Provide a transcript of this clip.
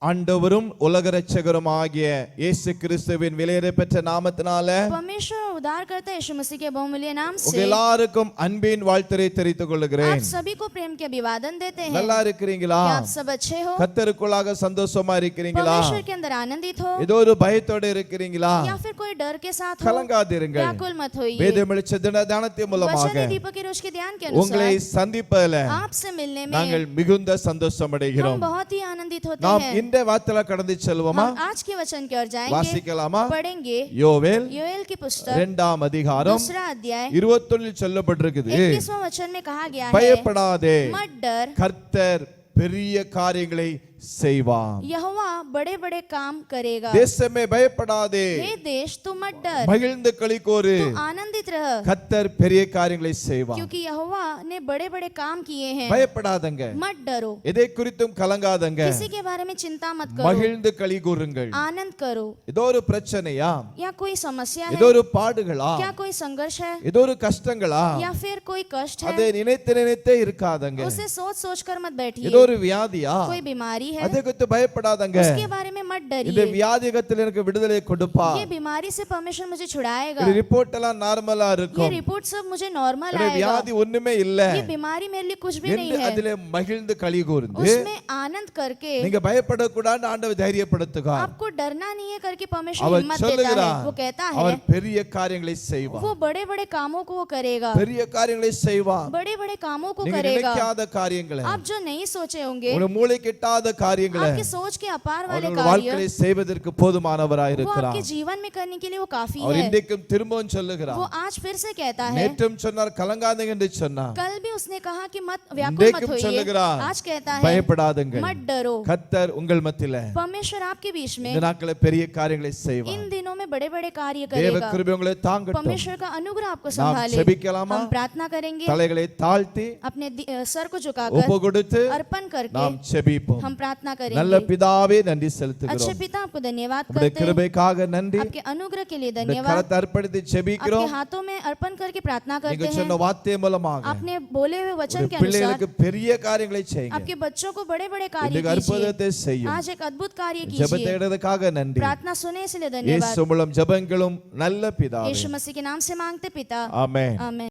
ஆண்டவரும் உலக இரட்சகருமாகிய இயேசு கிறிஸ்துவின் விலையேறப்பெற்ற நாமத்தினால परमेश्वर उद्धार करता यीशु मसीह के बहुमूल्य नाम உங்க से எல்லாருக்கும் அன்பின் வாழ்த்துரை தெரிவித்துக் आप கொள்கிறேன். सभी को प्रेम के अभिवादन देते हैं। நல்லா இருக்கிறீங்களா? क्या आप सब अच्छे हो? கர்த்தருக்குள்ளாக சந்தோஷமா இருக்கிறீங்களா? परमेश्वर के अंदर आनंदित हो ஏதோ ஒரு பயத்தோட இருக்கிறீங்களா? या फिर कोई डर के साथ हो? கலங்காதிருங்கள். व्याकुल मत होइए। வேதமிழிச்ச தியானத்தின் மூலமாக वचन दीपक की रोज के ध्यान के உங்களை अनुसार சந்திப்பதில आपसे मिलने நாங்கள் में மிகுந்த சந்தோஷம் हम அடைகிறோம். बहुत ही आनंदित होते நாம் हैं। இந்த வார்த்தையில கடந்து செல்வோமா? हम आज के वचन की ओर जाएंगे, வாசிக்கலாமா? पढ़ेंगे। யோவேல் योएल की पुस्तक 2ஆம் அதிகாரம் दूसरा अध्याय 21 சொல்லப்பட்டிருக்குது. 21वां वचन में कहा गया है, பயப்படாதே, मत डर, கர்த்தர் பெரிய காரியங்களை செய்வார். यहोवा बड़े बड़े काम करेगा। தேசமே பயப்படாதே, हे देश तू मत डर, மகிழ்ந்து களிகூரு, तू आनंदित रह, கர்த்தர் பெரிய காரியங்களை செய்வார். क्योंकि यहोवा ने बड़े बड़े काम किए हैं। பயப்படாதங்க, मत डरो, எதை குறித்தும் கலங்காதங்க, किसी के बारे में चिंता मत करो, மகிழ்ந்து களிகூருங்கள். आनंद करो। ஏதோ ஒரு பிரச்சனையா, या कोई समस्या है, ஏதோ ஒரு பாடுகளா, क्या कोई संघर्ष है, ஏதோ ஒரு கஷ்டங்களா, या फिर कोई कष्ट அதை है, நினைத்தே இருக்காதங்க. उसे सोच सोच कर मत बैठिए। ஏதோ ஒரு வியாதியா, कोई बीमारी है, அதை குறித்து பயப்படாதங்க. उसके बारे में मत இந்த डरिए। வியாதிகத்தில் எனக்கு விடுதலை கொடுப்பா. ये बीमारी से परमेश्वर मुझे छुड़ाएगा। இந்த ரிப்போர்ட் எல்லாம் நார்மலா ये இருக்கும். रिपोर्ट सब मुझे नॉर्मल இந்த आएगा। வியாதி ஒண்ணுமே இல்ல ये बीमारी मेरे लिए कुछ भी नहीं என்று है। அதிலே மகிழ்ந்து களிகூர்ந்து उसमें आनंद करके நீங்க பயப்படக்கூடாது ஆண்டவர் தைரியப்படுத்துகிறார். आपको डरना नहीं है करके परमेश्वर அவர் हिम्मत देता है। சொல்லுகிறார், वो कहता அவர் है பெரிய காரியங்களை செய்வார். वो बड़े बड़े कामों को वो करेगा, பெரிய காரியங்களை செய்வார். बड़े बड़े कामों को நீங்க करेगा। நினைக்காத காரியங்களை, आप जो नहीं सोचे होंगे, உங்க மூளை கெட்டாத காரியங்களை आपकी सोच के अपार वाले அவர்கள் कार्य வாழ்க்கையை செய்வதற்கு போதுமானவராய் वो இருக்கிறார். आपके जीवन में करने के लिए वो काफी அவர் है। இன்றைக்கும் திரும்பவும் சொல்லுகிறார். वो आज फिर से कहता है, நேற்றும் சொன்னார் கலங்காதீங்க என்று சொன்னார். कल भी उसने कहा कि मत व्याकुल मत இன்றைக்கும் होइए। சொல்லுகிறார், आज कहता है பயப்படாதீங்க, मत डरो, கர்த்தர் உங்கள் மத்தியிலே परमेश्वर आपके बीच में இந்த நாட்களில் பெரிய காரியங்களை செய்வார். इन दिनों में बड़े बड़े कार्य தேவ करेगा। கிருபை உங்களை தாங்கட்டும். परमेश्वर का अनुग्रह आपको நாம் संभाले। செபிக்கலாமா? हम प्रार्थना करेंगे, தலைகளை தாழ்த்தி अपने सर को ஒப்பு झुकाकर கொடுத்து अर्पण करके நாம் செபிப்போம். हम प्रार्थना நல்ல करेंगे। பிதாவே நன்றி अच्छे செலுத்துகிறோம். पिता आपको धन्यवाद உம்முடைய करते हैं, கிருபைக்காக நன்றி. आपके अनुग्रह के लिए உம்முடைய धन्यवाद। கரத்தை அர்ப்பணித்து आपके செபிக்கிறோம். हाथों में अर्पण करके प्रार्थना நீங்க करते சொன்ன हैं। வார்த்தை மூலமாக आपने बोले हुए वचन உம்முடைய के अनुसार பிள்ளைகளுக்கு பெரிய காரியங்களை செய்யுங்க. आपके बच्चों को बड़े बड़े कार्य இன்றைக்கு कीजिए। அற்புதத்தை செய்யும். आज एक अद्भुत कार्य ஜெபத்தை कीजिए। எடுத்ததுக்காக நன்றி. प्रार्थना सुने इसलिए धन्यवाद। இயேசு மூலம் ஜெபங்களும் நல்ல பிதாவே. यीशु मसीह के नाम से मांगते पिता, ஆமென். आमीन।